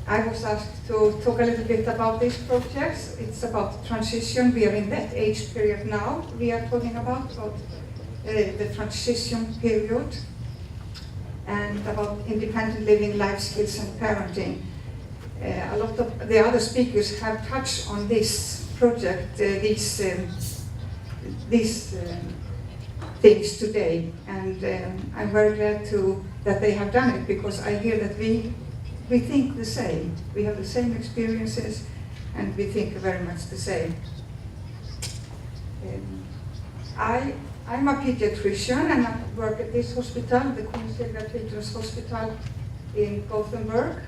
I was asked to talk a little bit about these projects. It's about transition. We are in that age period now. We are talking about the transition period and about independent living, life skills, and parenting. A lot of the other speakers have touched on this project, these things today, and I'm very glad that they have done it, because I hear that we think the same. We have the same experiences, and we think very much the same. I'm a pediatrician, and I work at this hospital, the Queen Silva Children's Hospital in Göterborg,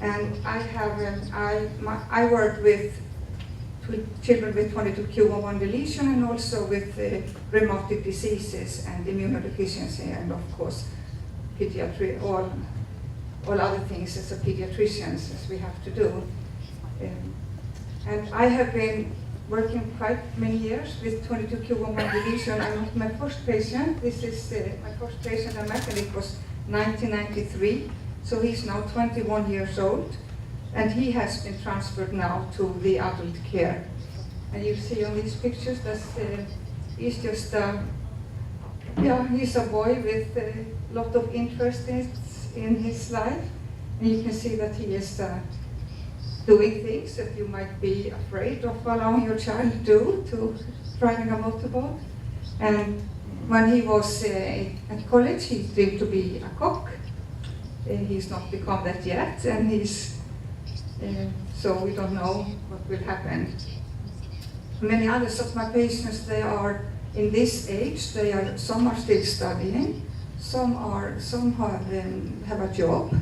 and I work with children with 22q11 deletion, and also with rheumatic diseases and immunodeficiency, and of course pediatric, all other things as a pediatricians, as we have to do. And I have been working quite many years with 22q11 deletion. I'm not my first patient. This is my first patient I met, and it was 1993. So he's now 21 years old, and he has been transferred now to the adult care. And you see on these pictures that he's just, he's a boy with a lot of interest in his life. And you can see that he is doing things that you might be afraid of allowing your child to do, to driving a motorboat. And when he was at college, he dreamed to be a cook. He's not become that yet, and so we don't know what will happen. Many others of my patients, they are in this age. Some are still studying, some have a job,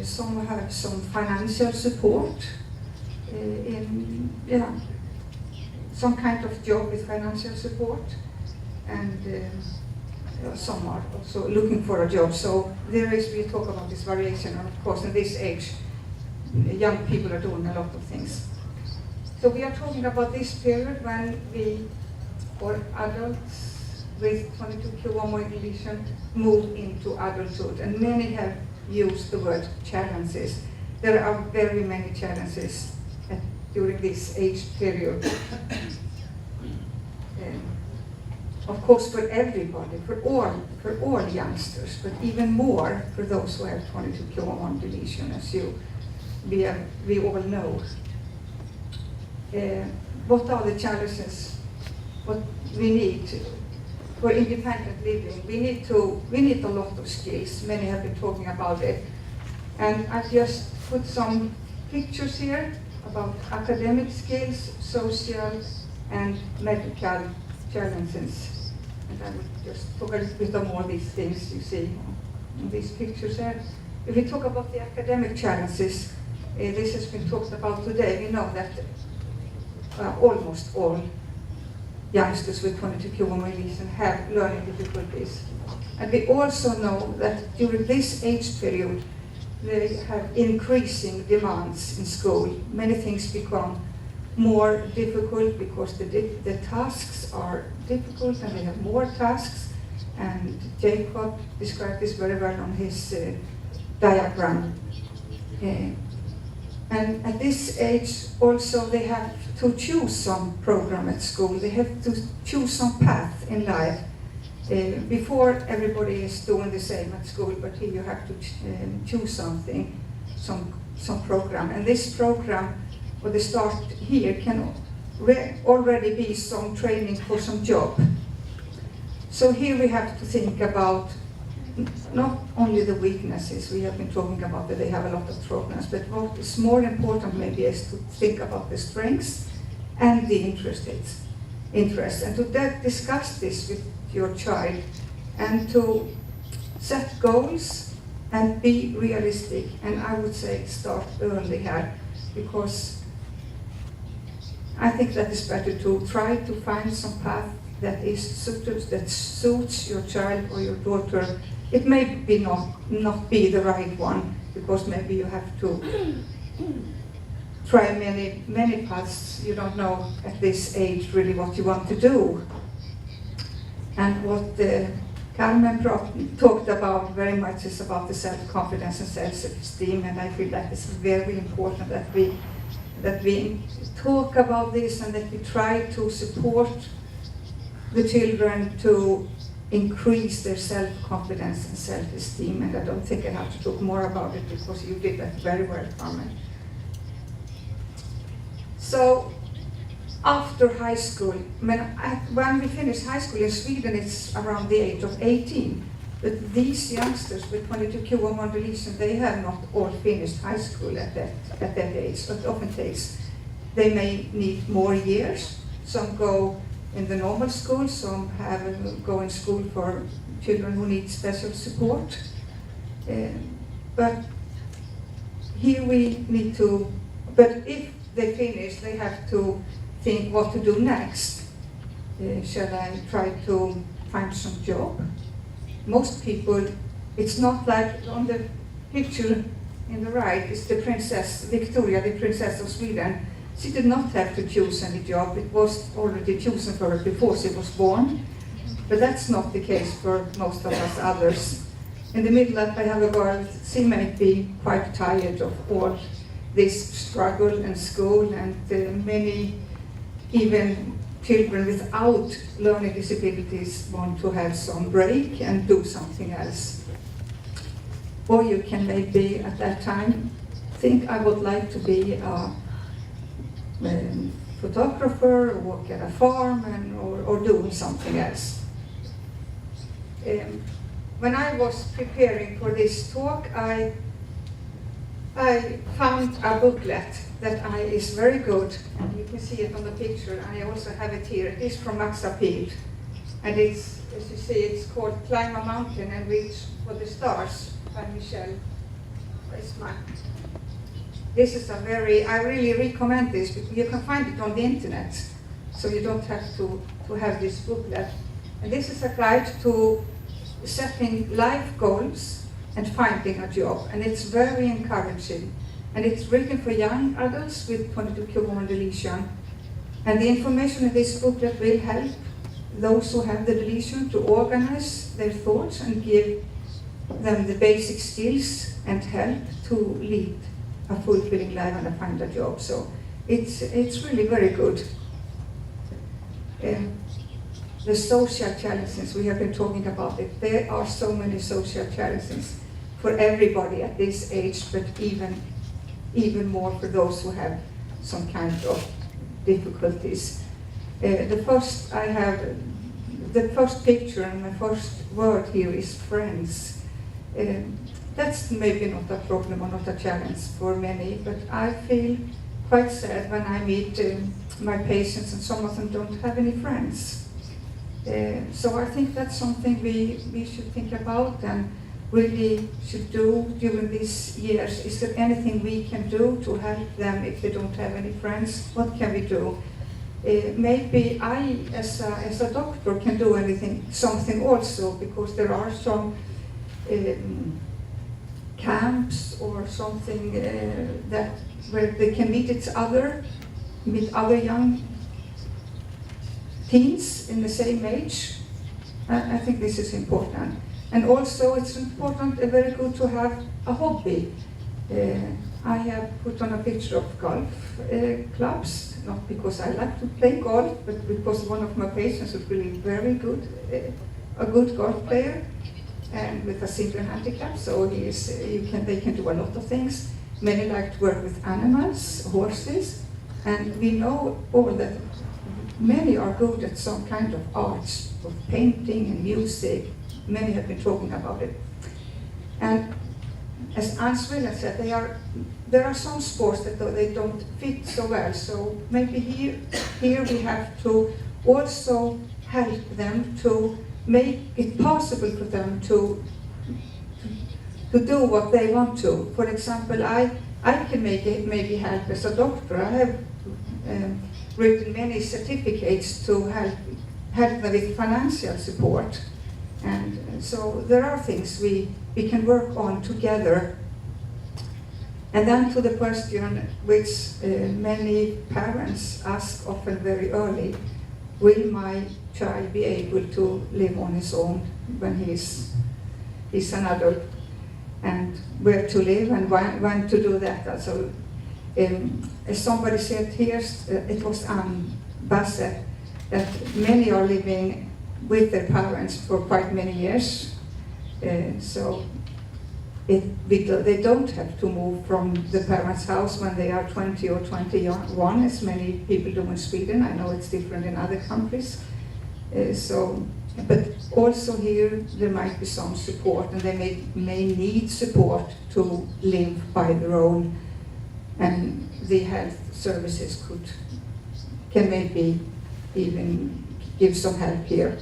some have some financial support, some kind of job with financial support, and some are also looking for a job. So we talk about this variation, and of course in this age, young people are doing a lot of things. So we are talking about this period when or adults with 22q11 deletion move into adulthood, and many have used the word challenges. There are very many challenges during this age period. Of course, for everybody, for all youngsters, but even more for those who have 22q11 deletion, as we all know. What are the challenges? What we need for independent living? We need a lot of skills. Many have been talking about it, and I just put some pictures here about academic skills, social, and medical challenges. And I will just talk a little bit more of these things you see in these pictures here. If we talk about the academic challenges, this has been talked about today. We know that almost all youngsters with 22q11 deletion have learning difficulties. And we also know that during this age period, they have increasing demands in school. Many things become more difficult because the tasks are difficult, and they have more tasks. And Jacob described this very well on his diagram. And at this age also they have to choose some program at school. They have to choose some path in life. Before, everybody is doing the same at school, but here you have to choose something, some program. And this program, or the start here, can already be some training for some job. So here we have to think about not only the weaknesses. We have been talking about that they have a lot of problems, but what is more important maybe is to think about the strengths and the interests, and to discuss this with your child, and to set goals and be realistic. And I would say start early here, because I think that is better to try to find some path that suits your child or your daughter. It may be not be the right one, because maybe you have to try many paths. You don't know at this age really what you want to do, and what Carmen talked about very much is about the self-confidence and self-esteem, and I feel that it's very important that we talk about this and that we try to support the children to increase their self-confidence and self-esteem. And I don't think I have to talk more about it because you did that very well, Carmen. So after high school, when we finish high school in Sweden, it's around the age of 18. But these youngsters with 22q11 deletion, they have not all finished high school at that age. It often takes, they may need more years. Some go in the normal school, some go in school for children who need special support. But here we need to, but if they finish, they have to think what to do next. Shall I try to find some job? Most people, it's not like on the picture in the right, it's the Princess Victoria, the Princess of Sweden. She did not have to choose any job. It was already chosen for her before she was born. But that's not the case for most of us others. In the middle, I have a girl, she may be quite tired of all this struggle in school, and many, even children without learning disabilities, want to have some break and do something else. Or you can maybe at that time think, I would like to be a photographer, or work at a farm, or doing something else. When I was preparing for this talk, I found a booklet that is very good, and you can see it on the picture. I also have it here. It is from Max Appeal, and it's, as you see, it's called Climb a Mountain and Reach for the Stars by Michelle. Where's mine? This is I really recommend this, because you can find it on the internet, so you don't have to have this booklet. And this is a guide to setting life goals and finding a job, and it's very encouraging. And it's written for young adults with 22q11 deletion. And the information in this booklet will help those who have the deletion to organize their thoughts and give them the basic skills and help to lead a fulfilling life and find a job. So it's really very good. The social challenges, we have been talking about it. There are so many social challenges for everybody at this age, but even more for those who have some kind of difficulties. The first picture and my first word here is friends. That's maybe not a problem or not a challenge for many, but I feel quite sad when I meet my patients and some of them don't have any friends. So I think that's something we should think about and really should do during these years. Is there anything we can do to help them if they don't have any friends? What can we do? Maybe I, as a doctor, can do something also, because there are some camps or something where they can meet other young teens in the same age. I think this is important. And also it's important and very good to have a hobby. I have put on a picture of golf clubs, not because I like to play golf, but because one of my patients is really very good, a good golf player, and with a severe handicap, so they can do a lot of things. Many like to work with animals, horses, and we know all that many are good at some kind of arts, of painting and music. Many have been talking about it. And as Anne-Swillen said, there are some sports that they don't fit so well. So maybe here we have to also help them to make it possible for them to do what they want to. For example, I can maybe help as a doctor. I have written many certificates to help them with financial support. And so there are things we can work on together. And then to the question which many parents ask often very early, will my child be able to live on his own when he's an adult, and where to live and when to do that. Also, as somebody said here, it was Bassett, that many are living with their parents for quite many years, so they don't have to move from the parents' house when they are 20 or 21, as many people do in Sweden. I know it's different in other countries. But also here there might be some support, and they may need support to live by their own, and the health services can maybe even give some help here.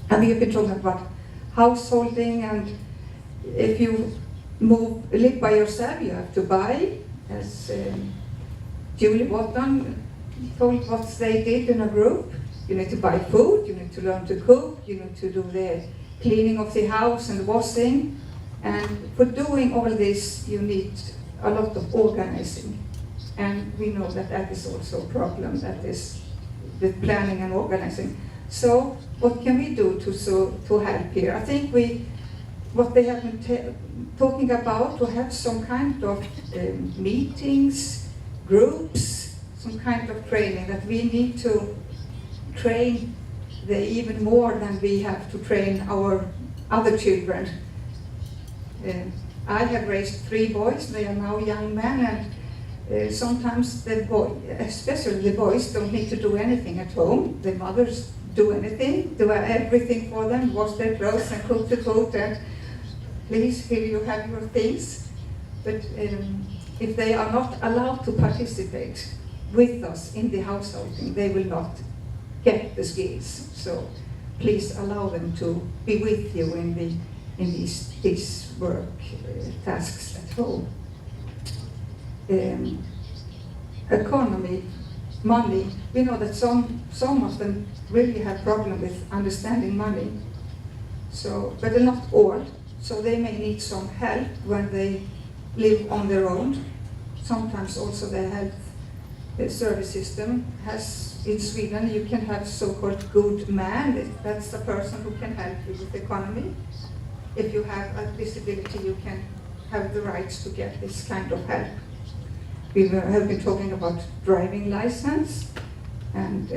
And we have been talking about householding, and if you live by yourself, you have to buy, as Julie Watton told what they did in a group. You need to buy food, you need to learn to cook, you need to do the cleaning of the house and washing. And for doing all this, you need a lot of organizing. And we know that is also a problem, that is the planning and organizing. So what can we do to help here? I think what they have been talking about, to have some kind of meetings, groups, some kind of training, that we need to train even more than we have to train our other children. I have raised 3 boys, they are now young men, and sometimes especially the boys, don't need to do anything at home. The mothers do everything for them, wash their clothes and cook the food, and please, here you have your things. But if they are not allowed to participate with us in the householding, they will not get the skills. So please allow them to be with you in these work tasks at home. Economy, money. We know that some of them really have problem with understanding money. So, but not all. So they may need some help when they live on their own. Sometimes also the health service system has, in Sweden, you can have so-called good man. That's a person who can help you with the economy. If you have a disability, you can have the rights to get this kind of help. We have been talking about driving license, and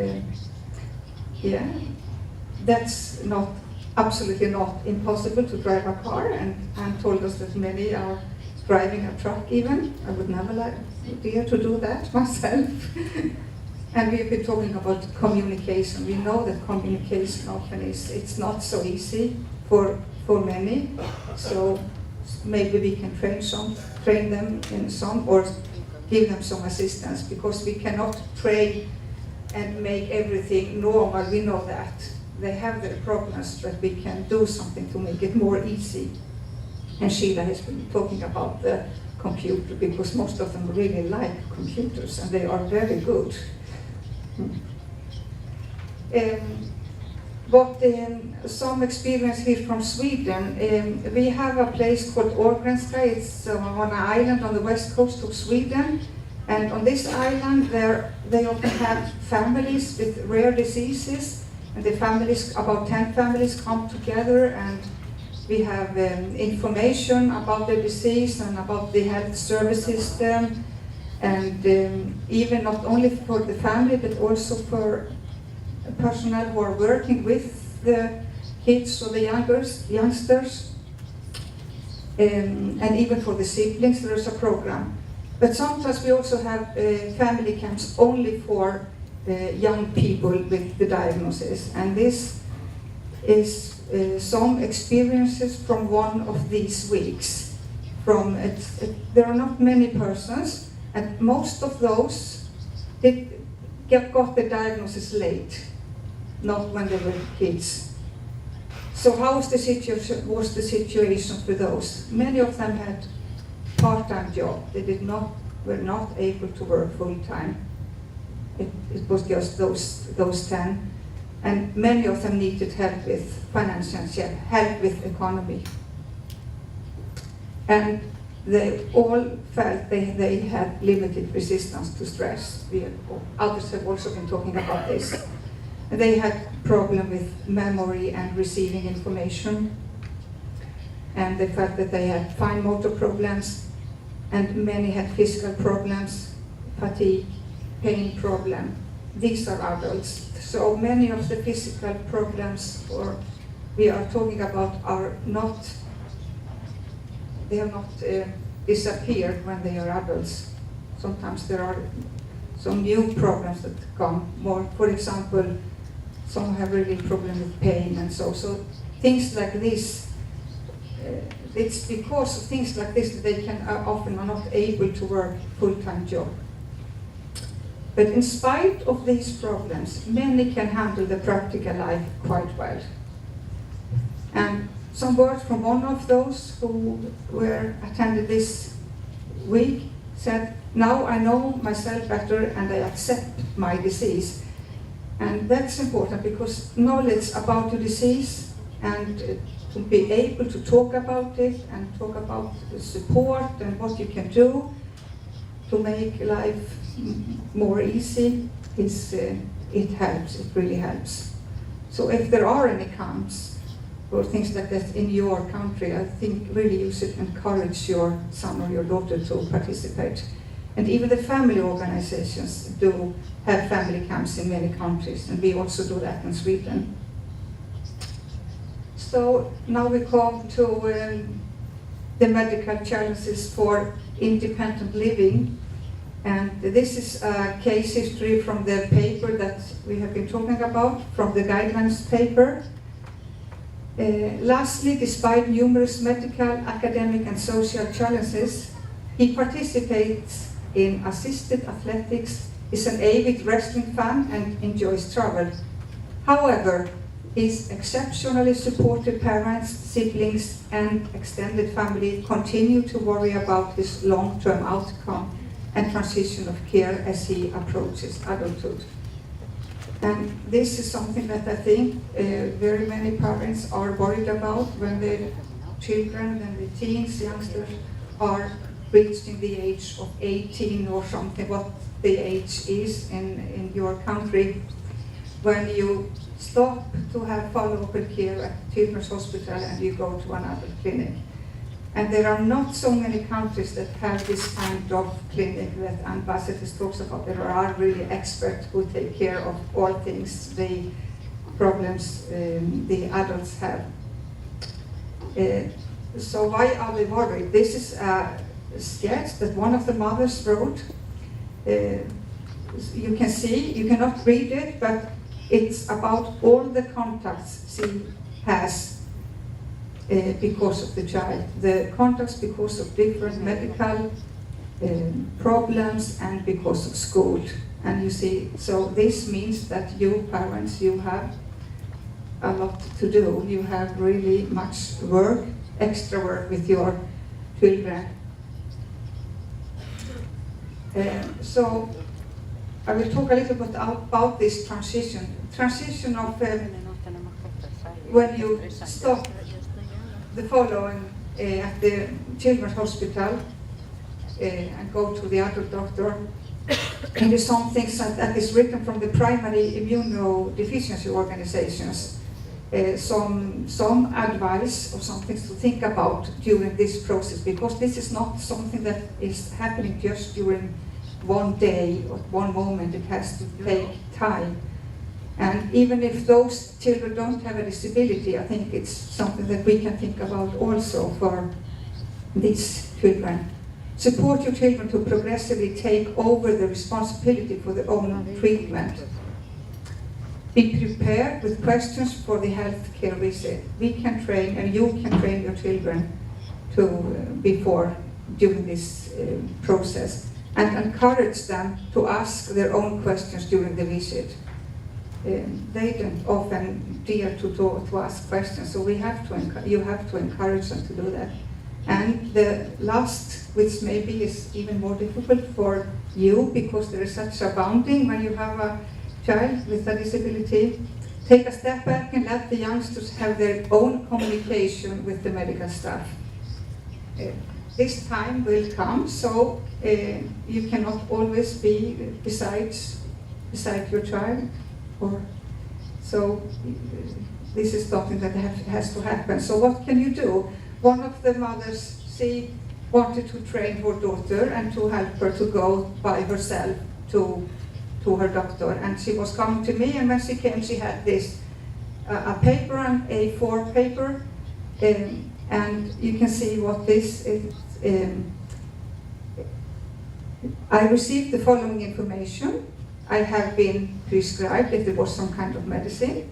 that's absolutely not impossible to drive a car, and told us that many are driving a truck even. I would never dare to do that myself. And we've been talking about communication. We know that communication often it's not so easy for many. So maybe we can train them in some, or give them some assistance, because we cannot train and make everything normal. We know that they have their problems, but we can do something to make it more easy. And Sheila has been talking about the computer, because most of them really like computers, and they are very good. Some experience here from Sweden. We have a place called Oskarsdottir. It's on an island on the west coast of Sweden. And on this island, they often have families with rare diseases. And the families, about 10 families, come together, and we have information about the disease and about the health service system. And even not only for the family, but also for personnel who are working with the kids or the youngsters, and even for the siblings, there is a program. But sometimes we also have family camps only for young people with the diagnosis, and this is some experiences from one of these weeks. There are not many persons, and most of those got the diagnosis late, not when they were kids. So how was the situation for those? Many of them had part-time job. They were not able to work full-time. It was just those 10. And many of them needed help with financial help with economy. And they all felt they had limited resistance to stress. Others have also been talking about this. They had problem with memory and receiving information, and the fact that they had fine motor problems, and many had physical problems, fatigue, pain problem. These are adults. So many of the physical problems we are talking about are not, they have not disappeared when they are adults. Sometimes there are some new problems that come more. For example, some have really problem with pain and so things like this. It's because of things like this that they can often are not able to work full-time job. But in spite of these problems, many can handle the practical life quite well. And some words from one of those who were attended this week said, "Now I know myself better and I accept my disease." And that's important because knowledge about the disease and to be able to talk about it and talk about the support and what you can do to make life more easy it helps, it really helps. So if there are any camps or things like that in your country, I think really you should encourage your son or your daughter to participate. And even the family organizations do have family camps in many countries, and we also do that in Sweden. So now we come to the medical challenges for independent living. And this is a case history from the paper that we have been talking about, from the guidelines paper. Lastly, despite numerous medical, academic and social challenges, he participates in assisted athletics, is an avid wrestling fan and enjoys travel. However, his exceptionally supportive parents, siblings and extended family continue to worry about his long-term outcome and transition of care as he approaches adulthood. And this is something that I think very many parents are worried about when their children and the teens, youngsters are reaching the age of 18 or something, what the age is in your country, when you stop to have follow-up care at Children's Hospital and you go to an adult clinic. And there are not so many countries that have this kind of clinic that Ambassador talks about. There are really experts who take care of all things, the problems the adults have. So why are they worried? This is a sketch that one of the mothers wrote. You can see, you cannot read it, but it's about all the contacts she has because of the child. The contacts because of different medical problems and because of school. And you see, so this means that you parents, you have a lot to do. You have really much work, extra work with your children. So I will talk a little bit about this transition. Transition of when you stop the following at the Children's Hospital and go to the adult doctor. And there's some things that is written from the primary immunodeficiency organizations. Some advice or some things to think about during this process, because this is not something that is happening just during one day or one moment. It has to take time. And even if those children don't have a disability, I think it's something that we can think about also for these children. Support your children to progressively take over the responsibility for their own treatment. Be prepared with questions for the healthcare visit. We can train, and you can train your children during this process, and encourage them to ask their own questions during the visit. They don't often dare to ask questions, so you have to encourage them to do that. And the last, which maybe is even more difficult for you because there is such a bonding when you have a child with a disability, take a step back and let the youngsters have their own communication with the medical staff. This time will come, so you cannot always be beside your child, or So this is something that has to happen. So what can you do? One of the mothers, she wanted to train her daughter and to help her to go by herself to her doctor. And she was coming to me, and when she came, she had this a paper, an A4 paper, and you can see what this is. I received the following information. I have been prescribed if there was some kind of medicine.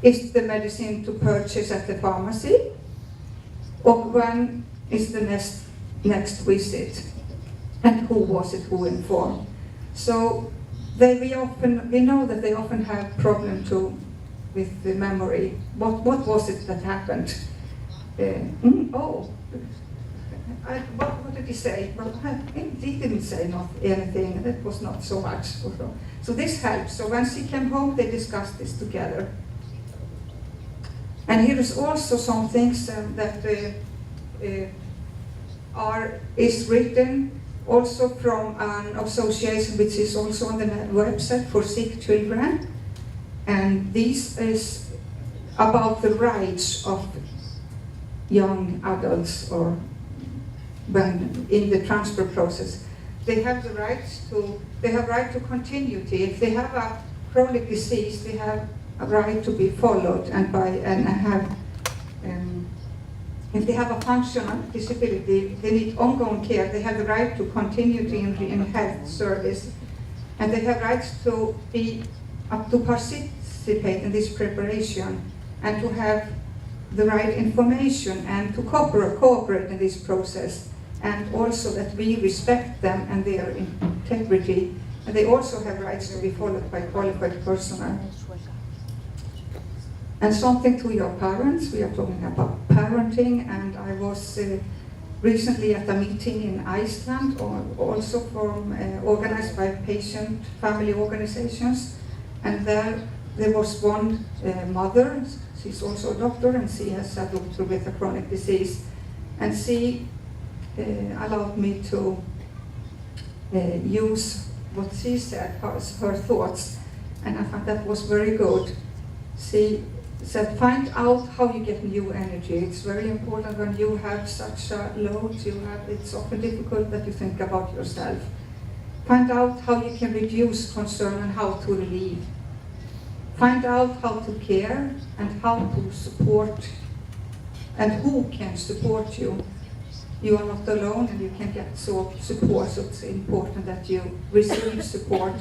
Is the medicine to purchase at the pharmacy? Or when is the next visit? And who was it who informed? So we know that they often have problem with the memory. What was it that happened? What did he say? Well, he didn't say anything. That was not so much. So this helps. So when she came home, they discussed this together. And here is also some things that is written also from an association which is also on the website for sick children. And this is about the rights of young adults or when in the transfer process. They have the right to continuity. If they have a chronic disease, they have a right to be followed if they have a functional disability, they need ongoing care. They have the right to continuity in health service, and they have rights to participate in this preparation and to have the right information and to cooperate in this process, and also that we respect them and their integrity, and they also have rights to be followed by qualified personnel. And something to your parents. We are talking about parenting, and I was recently at a meeting in Iceland, also organized by patient family organizations, and there was one mother. She's also a doctor, and she has a daughter with a chronic disease, and she allowed me to use what she said, her thoughts, and I found that was very good. She said, find out how you get new energy. It's very important when you have such a load, it's often difficult that you think about yourself. Find out how you can reduce concern and how to relieve. Find out how to care and how to support, and who can support you. You are not alone, and you can get support, so it's important that you receive support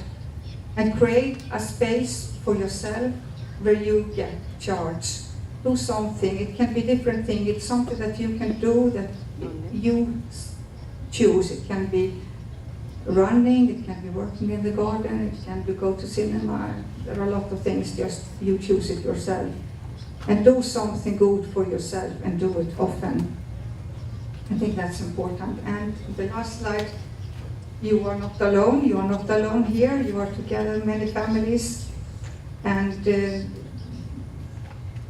and create a space for yourself where you get charged. Do something. It can be different things. It's something that you can do that you choose. It can be running, it can be working in the garden, it can be go to cinema. There are a lot of things, just you choose it yourself. And do something good for yourself and do it often. I think that's important. And the last slide, you are not alone. You are not alone here. You are together, many families. And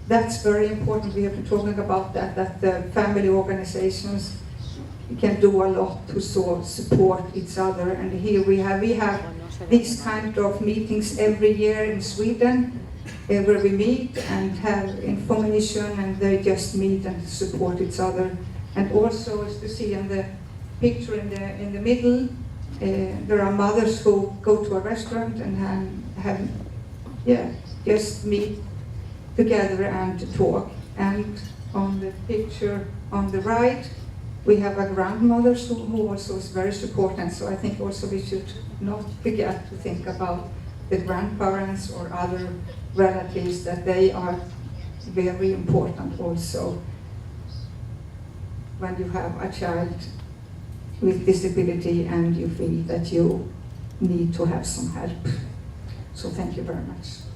that's very important. We have been talking about that the family organizations can do a lot to support each other. And here we have these kind of meetings every year in Sweden, where we meet and have information, and they just meet and support each other. And also, as you see in the picture in the middle, there are mothers who go to a restaurant and just meet together and talk. And on the picture on the right, we have a grandmother who also is very supportive. So I think also we should not forget to think about the grandparents or other relatives, that they are very important also when you have a child with disability and you feel that you need to have some help. So thank you very much.